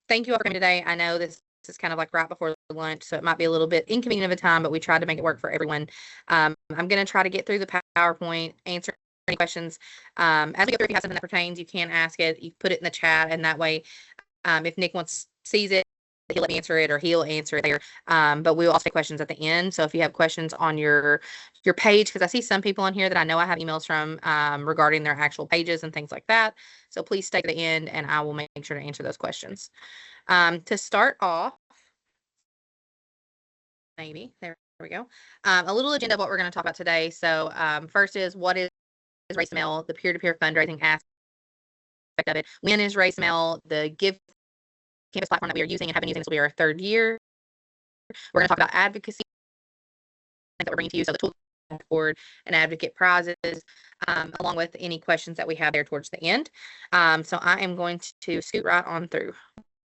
thank you all for coming today. I know this is kind of like right before lunch, so it might be a little bit inconvenient of a time, but we tried to make it work for everyone. I'm going to try to get through the PowerPoint, answer any questions. As we go through, if you have something that pertains, you can ask it. You put it in the chat, and that way, if Nick sees it, he'll let me answer it, or he'll answer it there. But we will also take questions at the end. So if you have questions on your page, because I see some people on here that I know I have emails from regarding their actual pages and things like that. So please stay to the end, and I will make sure to answer those questions. To start off, maybe there we go. A little agenda of what we're going to talk about today. So first is what is RaceMail, the peer-to-peer fundraising aspect of it. When is RaceMail, the Give Campus platform that we are using and have been using. This will be our third year. We're going to talk about advocacy that we're bringing to you. So the tool board and advocate prizes, along with any questions that we have there towards the end. So I am going to scoot right on through.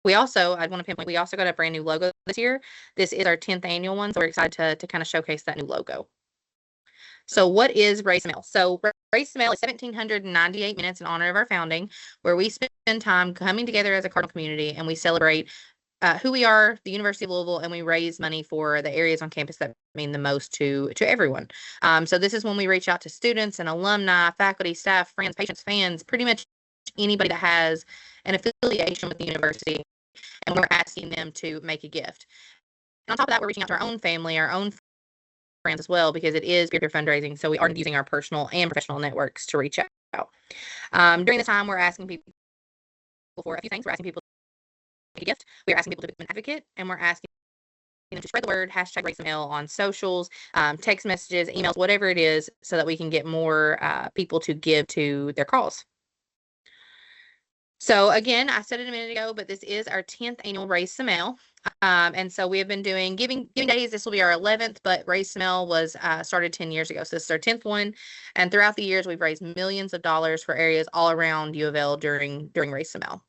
I want to pinpoint, we also got a brand new logo this year. This is our 10th annual one, so we're excited to kind of showcase that new logo. So what is RaceMail? So RaceMail is 1,798 minutes in honor of our founding, where we spend time coming together as a Cardinal community, and we celebrate who we are, the University of Louisville, and we raise money for the areas on campus that mean the most to everyone. So this is when we reach out to students and alumni, faculty, staff, friends, patients, fans, pretty much anybody that has an affiliation with the university, and we're asking them to make a gift. And on top of that, we're reaching out to our own family, our own friends as well, because it is peer-to-peer fundraising, so we are using our personal and professional networks to reach out. During the time, we're asking people for a few things. We're asking people to make a gift. We're asking people to become an advocate, and we're asking them to spread the word, hashtag RaceMail on socials, text messages, emails, whatever it is, so that we can get more people to give to their cause. So again, I said it a minute ago, but this is our 10th annual RaceMail. And so we have been doing giving days. This will be our 11th, but RaceMail was started 10 years ago. So this is our 10th one. And throughout the years, we've raised millions of dollars for areas all around UofL during RaceMail.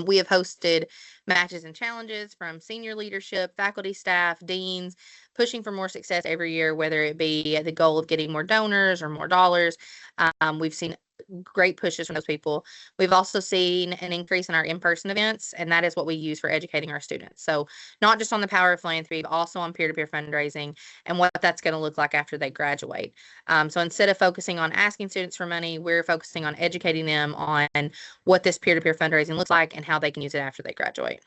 We have hosted matches and challenges from senior leadership, faculty, staff, deans, pushing for more success every year, whether it be the goal of getting more donors or more dollars. We've seen great pushes from those people. We've also seen an increase in our in-person events, and that is what we use for educating our students. So not just on the power of philanthropy, but also on peer-to-peer fundraising and what that's going to look like after they graduate. So instead of focusing on asking students for money, we're focusing on educating them on what this peer-to-peer fundraising looks like and how they can use it after they graduate.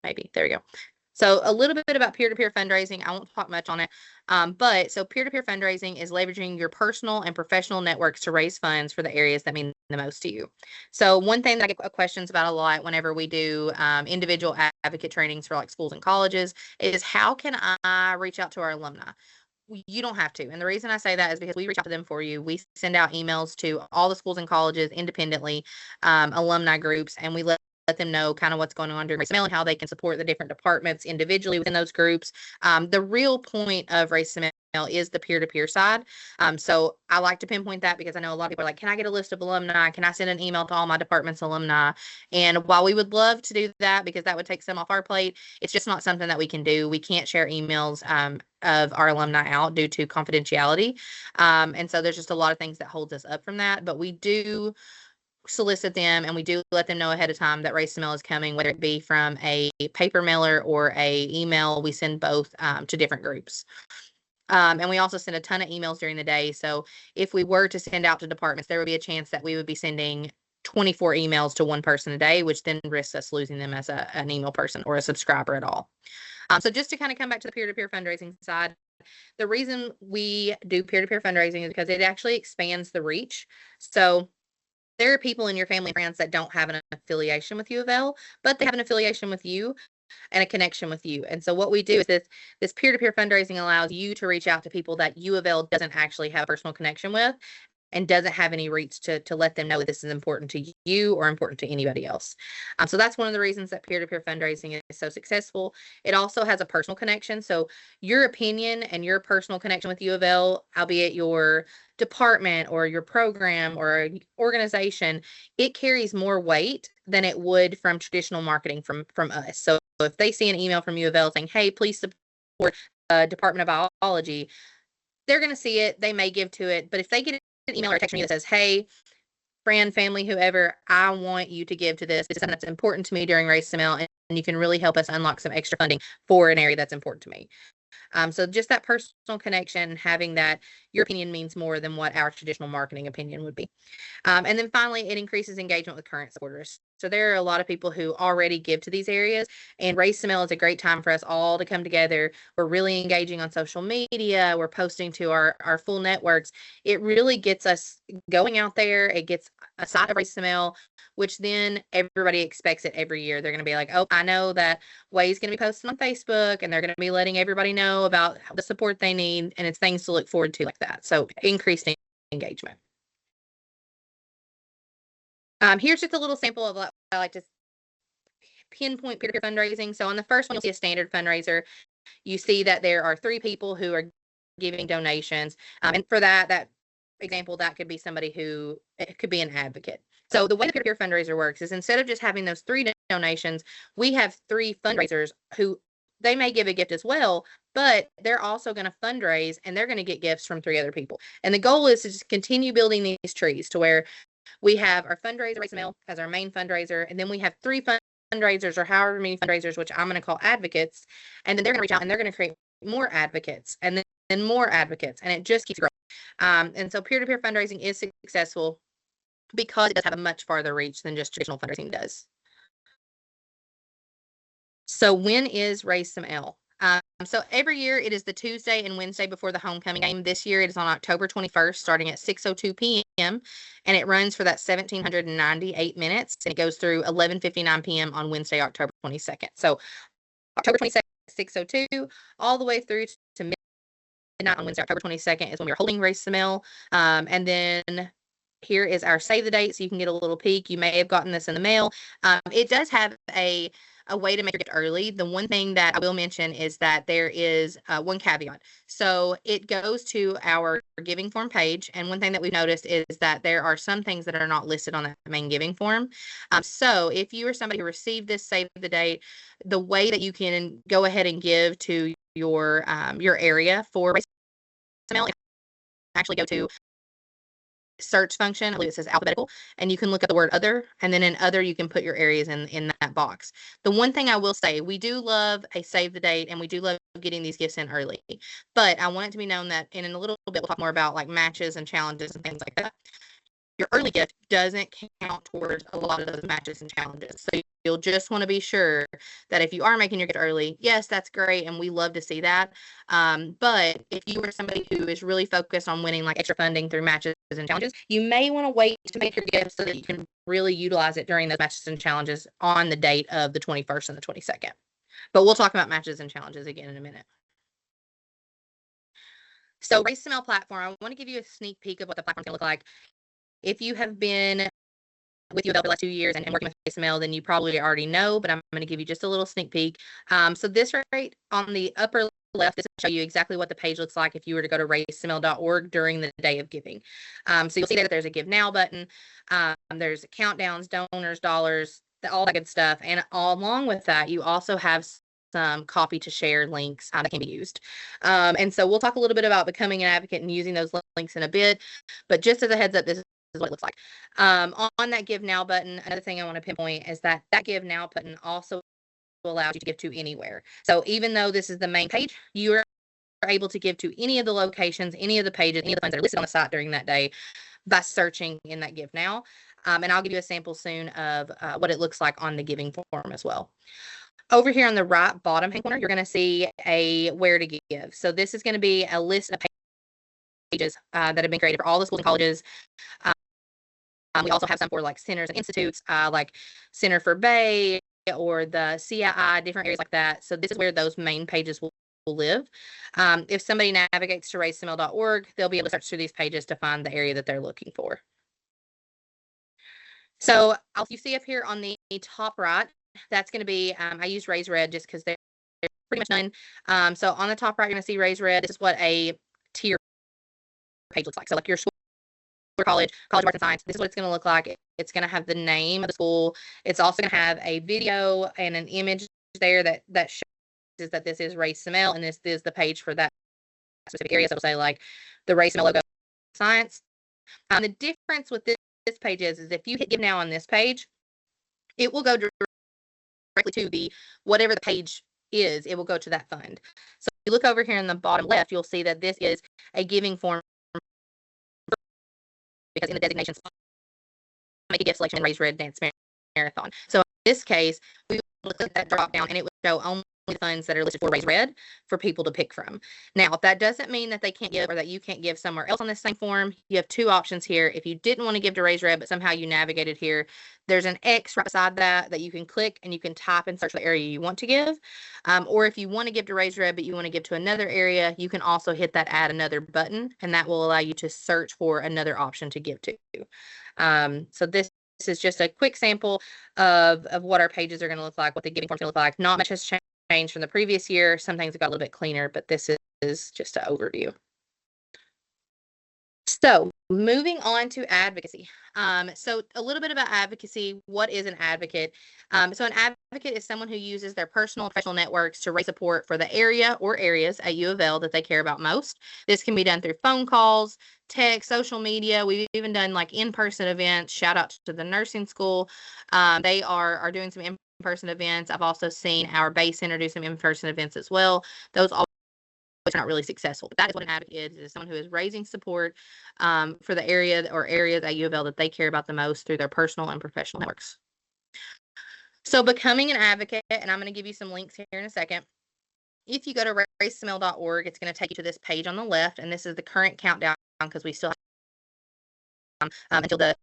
Maybe. There we go. So a little bit about peer-to-peer fundraising. I won't talk much on it. But peer-to-peer fundraising is leveraging your personal and professional networks to raise funds for the areas that mean the most to you. So one thing that I get questions about a lot whenever we do individual advocate trainings for like schools and colleges is, how can I reach out to our alumni? You don't have to. And the reason I say that is because we reach out to them for you. We send out emails to all the schools and colleges independently, alumni groups, and we let them know kind of what's going on during RaceMail and how they can support the different departments individually within those groups. The real point of RaceMail is the peer-to-peer side. So I like to pinpoint that because I know a lot of people are like, can I get a list of alumni? Can I send an email to all my department's alumni? And while we would love to do that because that would take some off our plate, it's just not something that we can do. We can't share emails of our alumni out due to confidentiality. And so there's just a lot of things that holds us up from that. But we do solicit them, and we do let them know ahead of time that RaceMail is coming, whether it be from a paper mailer or a email. We send both to different groups. And we also send a ton of emails during the day. So if we were to send out to departments, there would be a chance that we would be sending 24 emails to one person a day, which then risks us losing them as an email person or a subscriber at all. So just to kind of come back to the peer-to-peer fundraising side, the reason we do peer-to-peer fundraising is because it actually expands the reach. So there are people in your family and friends that don't have an affiliation with UofL, but they have an affiliation with you and a connection with you. And so what we do is this peer-to-peer fundraising allows you to reach out to people that UofL doesn't actually have a personal connection with and doesn't have any reach to let them know that this is important to you or important to anybody else. So that's one of the reasons that peer-to-peer fundraising is so successful. It also has a personal connection. So your opinion and your personal connection with UofL, albeit your department or your program or organization, it carries more weight than it would from traditional marketing from us. So if they see an email from UofL saying, hey, please support the Department of Biology, they're going to see it. They may give to it. But if they get an email or a text from you that says, hey, friend, family, whoever, I want you to give to this. This is something that's important to me during Race ML, and you can really help us unlock some extra funding for an area that's important to me. So just that personal connection, having that your opinion means more than what our traditional marketing opinion would be. And then finally, it increases engagement with current supporters. So there are a lot of people who already give to these areas, and Race ML is a great time for us all to come together. We're really engaging on social media. We're posting to our full networks. It really gets us going out there. It gets a side of Race ML, which then everybody expects it every year. They're going to be like, oh, I know that Way's going to be posting on Facebook, and they're going to be letting everybody know about the support they need, and it's things to look forward to like that. So increased engagement. Here's just a little sample of what I like to pinpoint peer-to-peer fundraising. So on the first one, you'll see a standard fundraiser. You see that there are 3 people who are giving donations. And for that example, that could be somebody who, it could be an advocate. So the way the peer-to-peer fundraiser works is instead of just having those 3 donations, we have 3 fundraisers who they may give a gift as well, but they're also going to fundraise and they're going to get gifts from 3 other people. And the goal is to just continue building these trees to where we have our fundraiser, Race ML, as our main fundraiser, and then we have 3 fundraisers or however many fundraisers, which I'm going to call advocates, and then they're going to reach out and they're going to create more advocates and then more advocates, and it just keeps growing. And so peer-to-peer fundraising is successful because it does have a much farther reach than just traditional fundraising does. So when is Race ML? So every year it is the Tuesday and Wednesday before the homecoming game. This year it is on October 21st, starting at 6:02 p.m. and it runs for that 1,798 minutes, and it goes through 11:59 p.m. on Wednesday, October 22nd. So October 22nd, 6:02, all the way through to midnight on Wednesday, October 22nd is when we're holding Race ML. And then here is our save the date, so you can get a little peek. You may have gotten this in the mail. It does have a way to make your gift early. The one thing that I will mention is that there is one caveat. So it goes to our giving form page, and one thing that we've noticed is that there are some things that are not listed on the main giving form. So if you are somebody who received this save the date, the way that you can go ahead and give to your area for Race ML, actually go to search function. I believe it says alphabetical, and you can look at the word other, and then in other you can put your areas in that box. The one thing I will say, we do love a save the date, and we do love getting these gifts in early, but I want it to be known that in a little bit we'll talk more about like matches and challenges and things like that. Your early gift doesn't count towards a lot of those matches and challenges. So you'll just want to be sure that if you are making your gift early, yes, that's great, and we love to see that. But if you are somebody who is really focused on winning like extra funding through matches and challenges, you may want to wait to make your gift so that you can really utilize it during those matches and challenges on the date of the 21st and the 22nd. But we'll talk about matches and challenges again in a minute. So Race ML platform, I want to give you a sneak peek of what the platform's going to look like. If you have been with UofL for the last 2 years and working with Race ML, then you probably already know, but I'm going to give you just a little sneak peek. So this right on the upper left, this will show you exactly what the page looks like if you were to go to raceml.org during the day of giving. So you'll see that there's a Give Now button. There's countdowns, donors, dollars, all that good stuff. And along with that, you also have some copy to share links that can be used. And so we'll talk a little bit about becoming an advocate and using those links in a bit. But just as a heads up, this is what it looks like. On that Give Now button, another thing I want to pinpoint is that Give Now button also allows you to give to anywhere. So even though this is the main page, you are able to give to any of the locations, any of the pages, any of the funds that are listed on the site during that day by searching in that Give Now. And I'll give you a sample soon of what it looks like on the giving form as well. Over here on the right bottom corner, you're going to see a where to give. So this is going to be a list of pages that have been created for all the schools and colleges. We also have some for like centers and institutes, like Center for Bay or the CII, different areas like that. So this is where those main pages will live. If somebody navigates to raceml.org, they'll be able to search through these pages to find the area that they're looking for. So you see up here on the top right, that's going to be, I use Raise Red just because they're pretty much done. So on the top right, you're going to see Raise Red. This is what a tier page looks like. So like your school or college of arts and science, this is what it's going to look like. It's going to have the name of the school. It's also going to have a video and an image there that shows that this is Race ML, and this is the page for that specific area. So it'll say like the Race ML logo science. The difference with this this page is if you hit give now on this page, it will go directly to the whatever the page is, it will go to that fund. So if you look over here in the bottom left, you'll see that this is a giving form because in the designations, make a gift selection and raise red dance marathon. So in this case, we will click that drop down and it will show only funds that are listed for Raise Red for people to pick from. Now, if that doesn't mean that they can't give or that you can't give somewhere else on this same form, you have two options here. If you didn't want to give to Raise Red, but somehow you navigated here, there's an X right beside that you can click and you can type and search the area you want to give. Or if you want to give to Raise Red, but you want to give to another area, you can also hit that Add Another button, and that will allow you to search for another option to give to. So this is just a quick sample of what our pages are going to look like, what the giving form is going to look like. Not much has changed from the previous year. Some things have got a little bit cleaner, but this is just an overview. So moving on to advocacy. So a little bit about advocacy. What is an advocate? So an advocate is someone who uses their personal and professional networks to raise support for the area or areas at UofL that they care about most. This can be done through phone calls, text, social media. We've even done like in-person events. Shout out to the nursing school. They are doing some in-person events. I've also seen our base center do some in-person events as well. Those all not really successful. But that is what an advocate is someone who is raising support for the area or areas at UofL that they care about the most through their personal and professional networks. So becoming an advocate, and I'm going to give you some links here in a second. If you go to raisesomel.org, it's going to take you to this page on the left, and this is the current countdown because we still have until the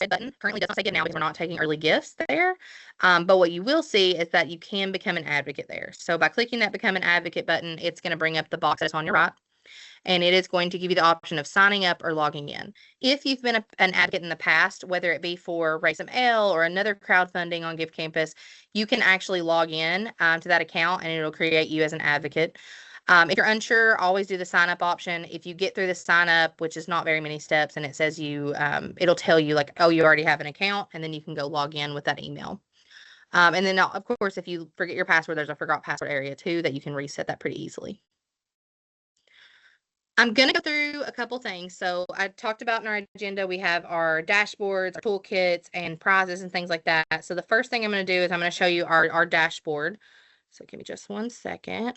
button currently does not say give now because we're not taking early gifts there. But what you will see is that you can become an advocate there. So by clicking that become an advocate button, it's going to bring up the box that's on your right. And it is going to give you the option of signing up or logging in. If you've been an advocate in the past, whether it be for UofL or another crowdfunding on Give Campus, you can actually log in to that account and it'll create you as an advocate. If you're unsure, always do the sign up option. If you get through the sign up, which is not very many steps, and it says it'll tell you like, oh, you already have an account, and then you can go log in with that email. And then of course, if you forget your password, there's a forgot password area too that you can reset that pretty easily. I'm going to go through a couple things. So I talked about in our agenda, we have our dashboards, our toolkits, and prizes and things like that. So the first thing I'm going to do is I'm going to show you our dashboard. So give me just one second.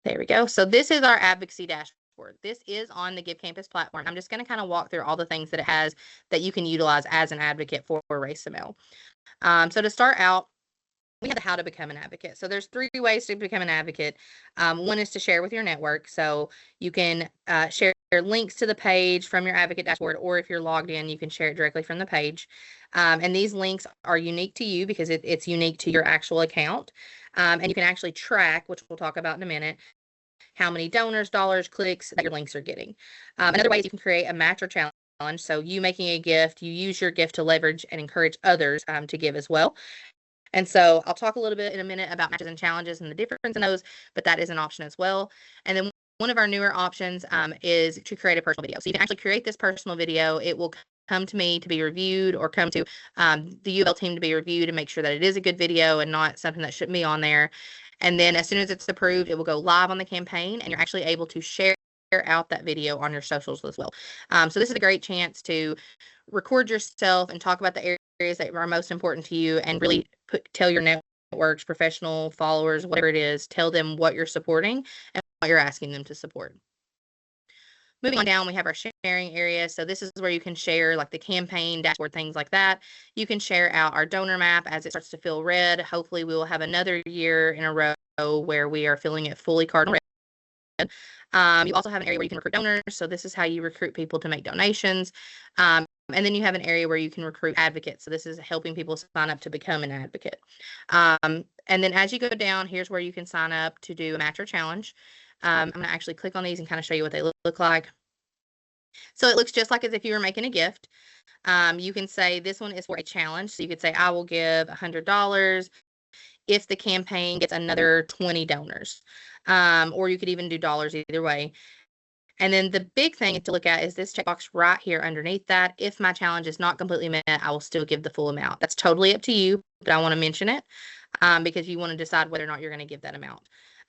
There we go. So this is our advocacy dashboard. This is on the Give Campus platform. I'm just going to kind of walk through all the things that it has that you can utilize as an advocate for Raise Somel. So to start out, we have the how to become an advocate. So there's 3 ways to become an advocate. One is to share with your network. So you can share links to the page from your advocate dashboard, or if you're logged in, you can share it directly from the page. And these links are unique to you because it's unique to your actual account. And you can actually track, which we'll talk about in a minute, how many donors, dollars, clicks that your links are getting. Another way is you can create a match or challenge. So you making a gift, you use your gift to leverage and encourage others to give as well. And so I'll talk a little bit in a minute about matches and challenges and the difference in those, but that is an option as well. And then one of our newer options is to create a personal video. So you can actually create this personal video. It will come to me to be reviewed or come to the UofL team to be reviewed and make sure that it is a good video and not something that shouldn't be on there. And then as soon as it's approved, it will go live on the campaign and you're actually able to share out that video on your socials as well. So this is a great chance to record yourself and talk about the areas that are most important to you and really tell your networks, professional followers, whatever it is, tell them what you're supporting and what you're asking them to support. Moving on down, we have our sharing area. So this is where you can share like the campaign dashboard, things like that. You can share out our donor map as it starts to fill red. Hopefully we will have another year in a row where we are filling it fully cardinal red. You also have an area where you can recruit donors. So this is how you recruit people to make donations. And then you have an area where you can recruit advocates. So this is helping people sign up to become an advocate. And then as you go down, here's where you can sign up to do a match or challenge. I'm going to actually click on these and kind of show you what they look like. So it looks just like as if you were making a gift. You can say this one is for a challenge. So you could say, I will give $100 if the campaign gets another 20 donors. Or you could even do dollars either way. And then the big thing to look at is this checkbox right here underneath that. If my challenge is not completely met, I will still give the full amount. That's totally up to you, but I want to mention it because you want to decide whether or not you're going to give that amount.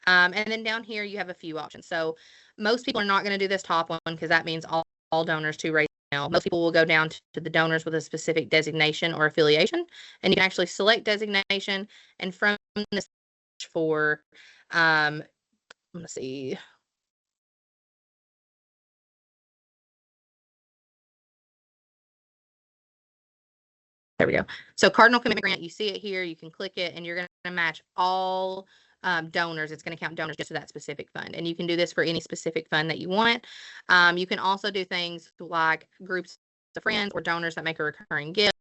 And then down here, you have a few options. So most people are not going to do this top one because that means all donors to raise email. Most people will go down to the donors with a specific designation or affiliation, and you can actually select designation. And from this for, let's see. There we go. So Cardinal Commitment Grant, you see it here. You can click it, and you're going to match all donors. It's going to count donors just to that specific fund. And you can do this for any specific fund that you want. You can also do things like groups of friends or donors that make a recurring gift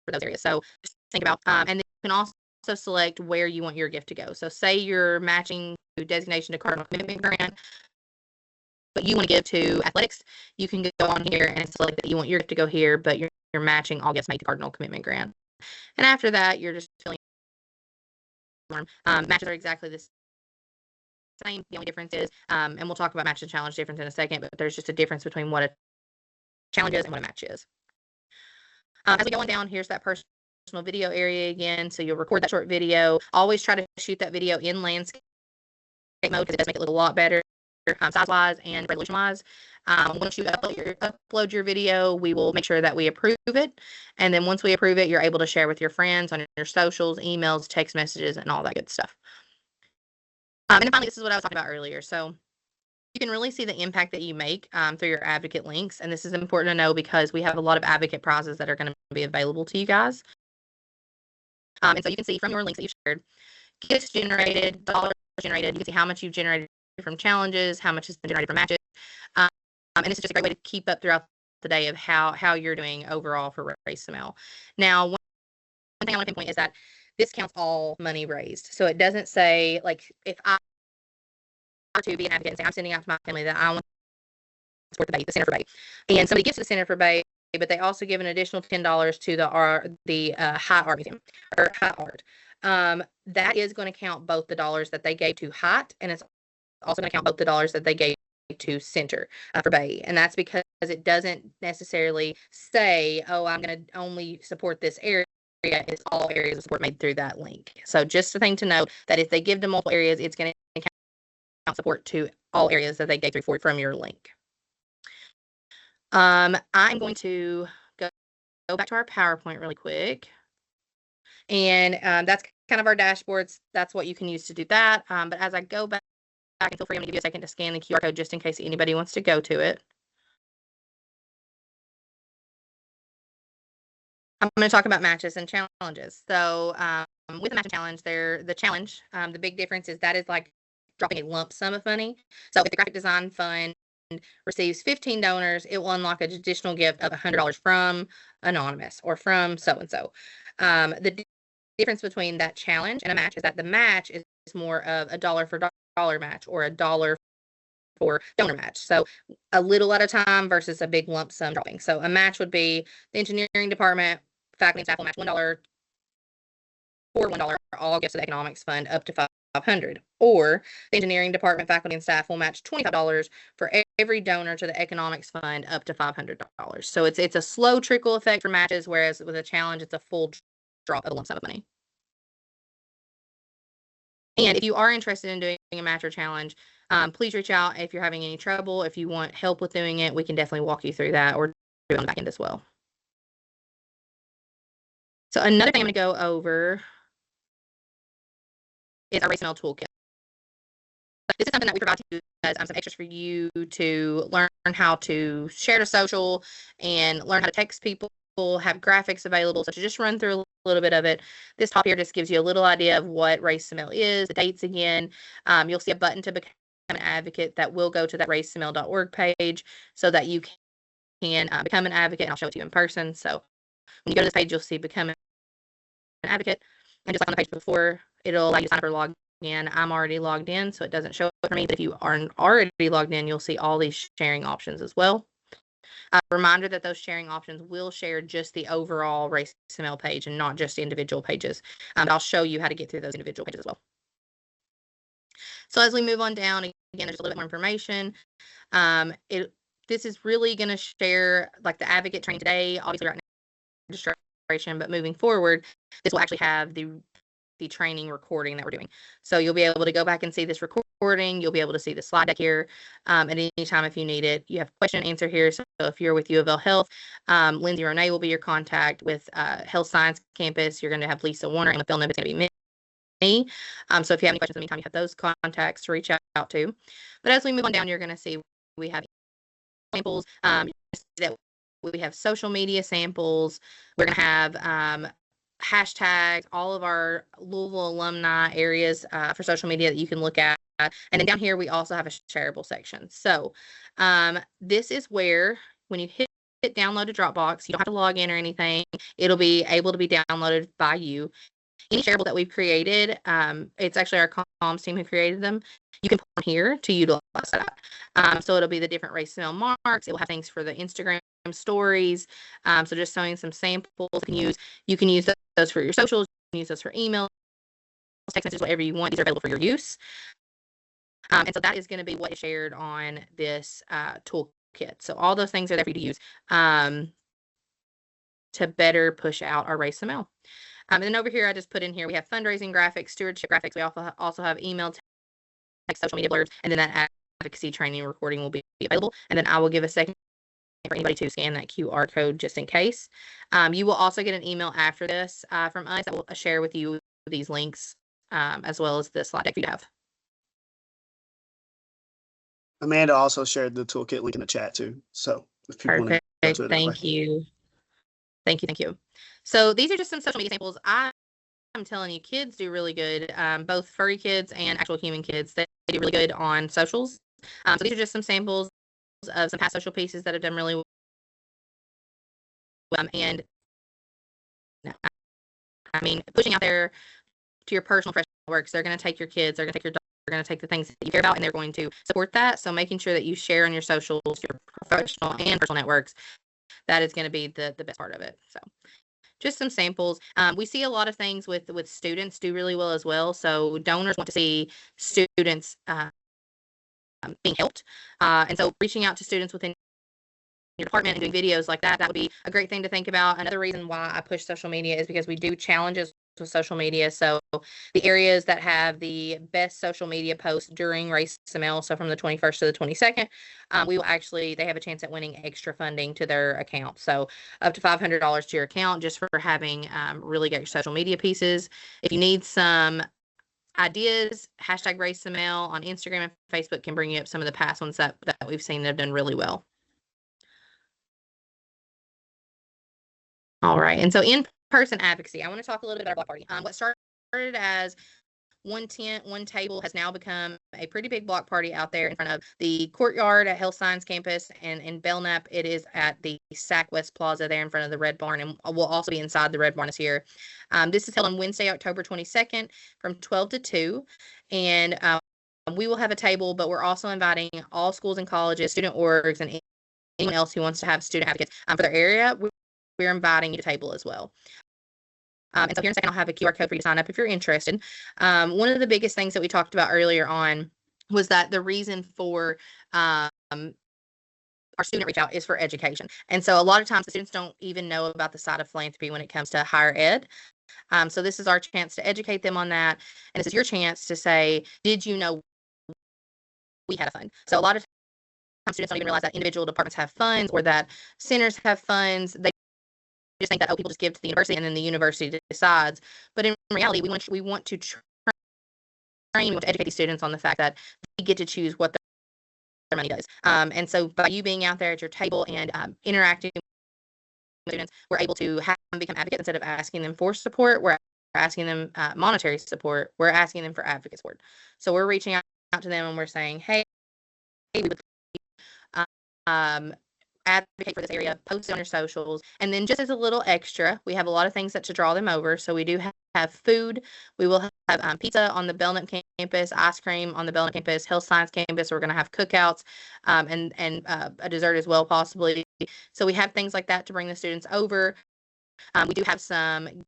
for those areas. So just think about, and then you can also select where you want your gift to go. So say you're matching designation to Cardinal Commitment Grant, but you want to give to athletics, you can go on here and select that you want your gift to go here, but you're matching all gifts made to Cardinal Commitment Grant. And after that, you're just filling form. Matches are exactly the same. The only difference is, and we'll talk about match and challenge difference in a second, but there's just a difference between what a challenge is and what a match is. As we go on down, here's that personal video area again. So you'll record that short video. Always try to shoot that video in landscape mode because it does make it look a lot better size-wise and resolution-wise. Once you upload your video, we will make sure that we approve it. And then once we approve it, you're able to share with your friends on your socials, emails, text messages, and all that good stuff. And then finally, this is what I was talking about earlier. So you can really see the impact that you make through your advocate links. And this is important to know because we have a lot of advocate prizes that are going to be available to you guys. And so you can see from your links that you shared, gifts generated, dollars generated. You can see how much you've generated from challenges, how much has been generated from matches. And this is just a great way to keep up throughout the day of how you're doing overall for Raise Some L. Now, one thing I want to pinpoint is that this counts all money raised. So it doesn't say, like, if I were to be an advocate and say I'm sending out to my family that I want to support the Center for Bay, and somebody gives to the Center for Bay, but they also give an additional $10 to the High Art Museum or High Art. That is going to count both the dollars that they gave to Height, and it's also going to count both the dollars that they gave to Center for Bay. And that's because it doesn't necessarily say, oh, I'm going to only support this area. It's all areas of support made through that link. So just a thing to note that if they give to multiple areas, it's going to count support to all areas that they gave through from your link. I'm going to go back to our PowerPoint really quick. And that's kind of our dashboards. That's what you can use to do that. But as I go back, and feel free, I'm going to give you a second to scan the QR code just in case anybody wants to go to it. I'm going to talk about matches and challenges. So with the match and challenge, the big difference is that is like dropping a lump sum of money. So if the graphic design fund receives 15 donors, it will unlock an additional gift of $100 from Anonymous or from so-and-so. The difference between that challenge and a match is that the match is more of a dollar for dollar match or a dollar for donor match. So a little at a time versus a big lump sum dropping. So a match would be the engineering department, faculty and staff will match $1 for $1, all gifts to the economics fund up to $500. Or the engineering department, faculty and staff will match $25 for every donor to the economics fund up to $500. So it's a slow trickle effect for matches, whereas with a challenge, it's a full drop of a lump sum of money. And if you are interested in doing a match or challenge, please reach out if you're having any trouble. If you want help with doing it, we can definitely walk you through that or do it on the back end as well. So another thing I'm going to go over is our Raise Some L toolkit. This is something that we provide to you as some extras for you to learn how to share to social and learn how to text people, have graphics available. So to just run through a little bit of it, this top here just gives you a little idea of what Raise Some L is, the dates again. You'll see a button to become an advocate that will go to that raisesomeL.org page so that you can become an advocate, and I'll show it to you in person. So when you go to this page, you'll see become an advocate. And just like on the page before, it'll allow you to sign up or log in. I'm already logged in, so it doesn't show up for me. But if you aren't already logged in, you'll see all these sharing options as well. Reminder that those sharing options will share just the overall Raise Some L page and not just individual pages. But I'll show you how to get through those individual pages as well. So as we move on down, again, there's a little bit more information. This is really going to share like the advocate training today, obviously right now, registration, but moving forward, this will actually have the training recording that we're doing. So you'll be able to go back and see this recording. You'll be able to see the slide deck here at any time if you need it. You have question and answer here. So if you're with UofL Health, Lindsay Renee will be your contact. With Health Science Campus, you're going to have Lisa Warner, and with Belknap, it's going to be me. So if you have any questions in the meantime, you have those contacts to reach out to. But as we move on down, you're going to see we have samples. That we have social media samples. We're going to have hashtags, all of our Louisville alumni areas for social media that you can look at. And then down here, we also have a shareable section. So this is where when you hit download a Dropbox, you don't have to log in or anything. It'll be able to be downloaded by you. Any shareable that we've created, it's actually our comms team who created them. You can put them here to utilize that. So it'll be the different race smell marks. It will have things for the Instagram stories. So just showing some samples you can use. You can use those for your socials. You can use those for email, text messages, whatever you want. These are available for your use. And so that is going to be what is shared on this toolkit. So all those things are there for you to use to better push out our race ML. And then over here, I just put in here, we have fundraising graphics, stewardship graphics. We also have email, text, social media blurbs, and then that advocacy training recording will be available. And then I will give a second for anybody to scan that QR code just in case. You will also get an email after this from us that will share with you these links as well as the slide deck you have. Amanda also shared the toolkit link in the chat too. So if people want to go to it, thank you. Thank you. So these are just some social media samples. I'm telling you, kids do really good. Both furry kids and actual human kids, they do really good on socials. So these are just some samples of some past social pieces that have done really well. And I mean, pushing out there to your personal professional networks, they're going to take your kids, they're going to take your dog, they're going to take the things that you care about, and they're going to support that. So making sure that you share on your socials, your professional and personal networks, that is going to be the best part of it. So just some samples. We see a lot of things with students do really well as well. So donors want to see students being helped. And so reaching out to students within your department and doing videos like that, that would be a great thing to think about. Another reason why I push social media is because we do challenges with social media. So the areas that have the best social media posts during Race ML, so from the 21st to the 22nd, we will actually, they have a chance at winning extra funding to their account. So up to $500 to your account just for having really great social media pieces. If you need some ideas, hashtag Race ML on Instagram and Facebook can bring you up some of the past ones that we've seen that have done really well. All right. And so in-person advocacy, I want to talk a little bit about our block party. What started as one tent, one table has now become a pretty big block party out there in front of the courtyard at Health Science Campus, and in Belknap, it is at the SAC West Plaza there in front of the Red Barn, and we'll also be inside the Red Barn this year. This is held on Wednesday, October 22nd from 12 to 2, and we will have a table, but we're also inviting all schools and colleges, student orgs, and anyone else who wants to have student advocates for their area. We're inviting you to table as well. And so here in a second, I'll have a QR code for you to sign up if you're interested. One of the biggest things that we talked about earlier on was that the reason for our student reach out is for education. And so a lot of times the students don't even know about the side of philanthropy when it comes to higher ed. So this is our chance to educate them on that. And this is your chance to say, did you know we had a fund? So a lot of times students don't even realize that individual departments have funds or that centers have funds. They just think that, oh, people just give to the university and then the university decides. But in reality, we want to train, we want to educate these students on the fact that they get to choose what their money does. And so by you being out there at your table and interacting with students, we're able to have them become advocates instead of asking them for support. We're asking them monetary support. We're asking them for advocate support. So we're reaching out to them and we're saying, hey, we would advocate for this area, post it on your socials. And then just as a little extra, we have a lot of things that to draw them over. So we do have food. We will have pizza on the Belknap campus, ice cream on the Belknap campus, Health Science campus. We're going to have cookouts and a dessert as well, possibly. So we have things like that to bring the students over. We do have some kind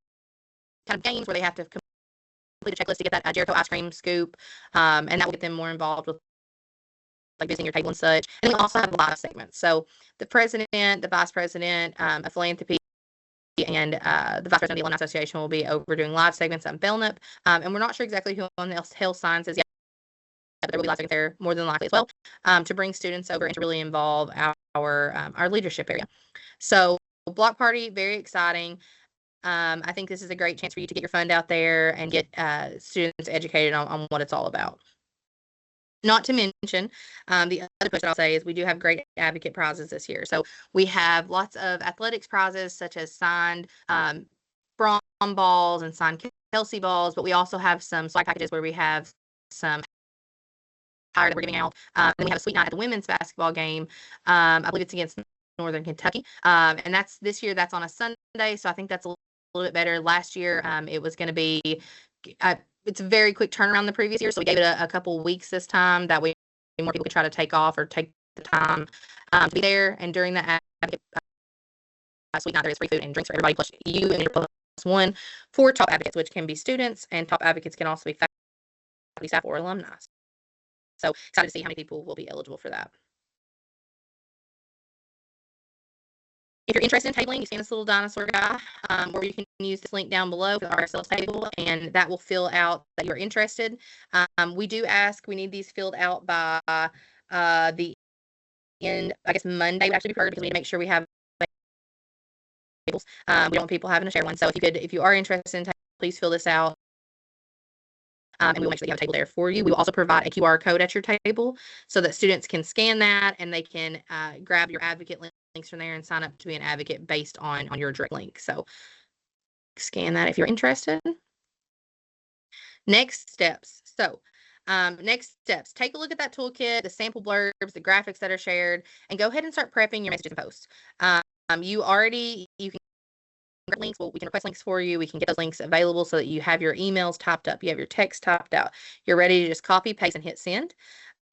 of games where they have to complete a checklist to get that Jericho ice cream scoop, and that will get them more involved with like visiting your table and such. And we also have live segments. So the president, the vice president of philanthropy and the Vice President of the Alumni Association will be over doing live segments on Belknap. And we're not sure exactly who on the Hill Signs is yet, but there will be live segments there more than likely as well, to bring students over and to really involve our leadership area. So block party, very exciting. I think this is a great chance for you to get your fund out there and get students educated on what it's all about. Not to mention, the other push that I'll say is we do have great advocate prizes this year. So we have lots of athletics prizes, such as signed Braun balls and signed Kelsey balls, but we also have some swag packages where we have some attire that we're giving out. Then we have a sweet night at the women's basketball game. I believe it's against Northern Kentucky. And that's this year, that's on a Sunday. So I think that's a little bit better. Last year, it was going to be, it's a very quick turnaround the previous year. So we gave it a couple weeks this time. That way more people could try to take off or take the time to be there. And during that sweet night, there is free food and drinks for everybody, plus you and your plus one for top advocates, which can be students, and top advocates can also be faculty, staff, or alumni. So excited to see how many people will be eligible for that. If you're interested in tabling, you see this little dinosaur guy, or you can use this link down below for the RSL table, and that will fill out that you're interested. We do ask, we need these filled out by the end, I guess Monday would actually be preferred, because we need to make sure we have tables. We don't want people having to share one. So if you are interested in tables, please fill this out. And we'll make sure that you have a table there for you. We will also provide a QR code at your table so that students can scan that and they can grab your advocate links from there and sign up to be an advocate based on your direct link. So scan that if you're interested. Next steps. So next steps, take a look at that toolkit, the sample blurbs, the graphics that are shared, and go ahead and start prepping your messages and posts. You can links. Well, we can request links for you. We can get those links available so that you have your emails typed up, you have your text typed out. You're ready to just copy, paste, and hit send.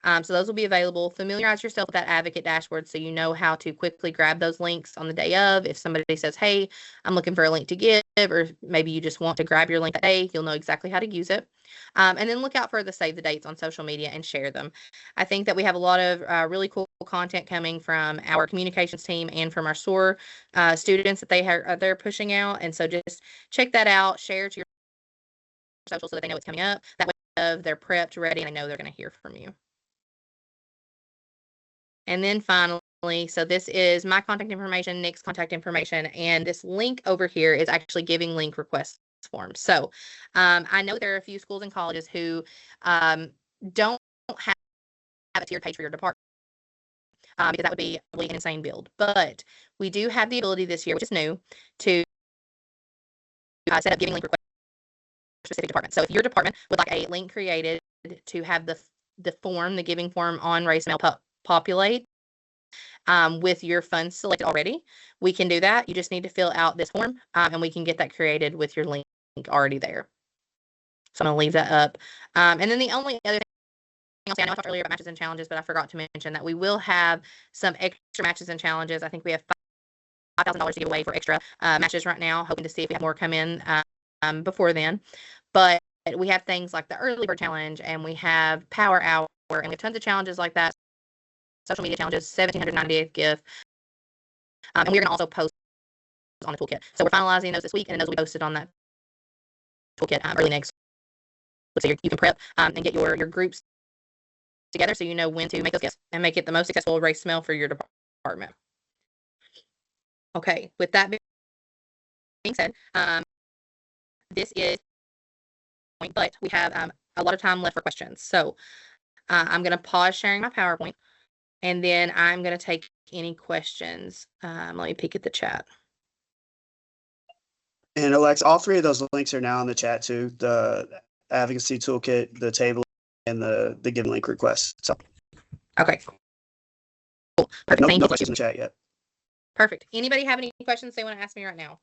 So those will be available. Familiarize yourself with that advocate dashboard so you know how to quickly grab those links on the day of. If somebody says, hey, I'm looking for a link to give, or maybe you just want to grab your link that day, you'll know exactly how to use it. And then look out for the save the dates on social media and share them. I think that we have a lot of really cool content coming from our communications team and from our SOAR students that they're pushing out. And so just check that out, share to your social so that they know it's coming up. That way they're prepped, ready, and they know they're going to hear from you. And then finally, so this is my contact information, Nick's contact information, and this link over here is actually giving link request forms. So I know there are a few schools and colleges who don't have a tiered page for your department, because that would be really an insane build. But we do have the ability this year, which is new, to set up giving link requests for specific departments. So if your department would like a link created to have the form, the giving form on Race Mail populate with your funds selected already, we can do that. You just need to fill out this form, and we can get that created with your link already there. So I'm going to leave that up. And then the only other thing I'll say, I know I talked earlier about matches and challenges, but I forgot to mention that we will have some extra matches and challenges. I think we have $5,000 to give away for extra matches right now, hoping to see if we have more come in before then. But we have things like the early bird challenge, and we have power hour, and we have tons of challenges like that. Social media challenges, 1798th gift. And we're going to also post on the toolkit. So we're finalizing those this week, and those will be posted on that toolkit early next week. So you can prep and get your groups together so you know when to make those gifts and make it the most successful race mail for your department. Okay, with that being said, this is but we have a lot of time left for questions. So I'm going to pause sharing my PowerPoint, and then I'm going to take any questions. Let me peek at the chat. And Alex, all three of those links are now in the chat too. The advocacy toolkit, the table, and the given link request. So okay. Cool. Perfect. No questions in the chat yet. Perfect. Anybody have any questions they want to ask me right now?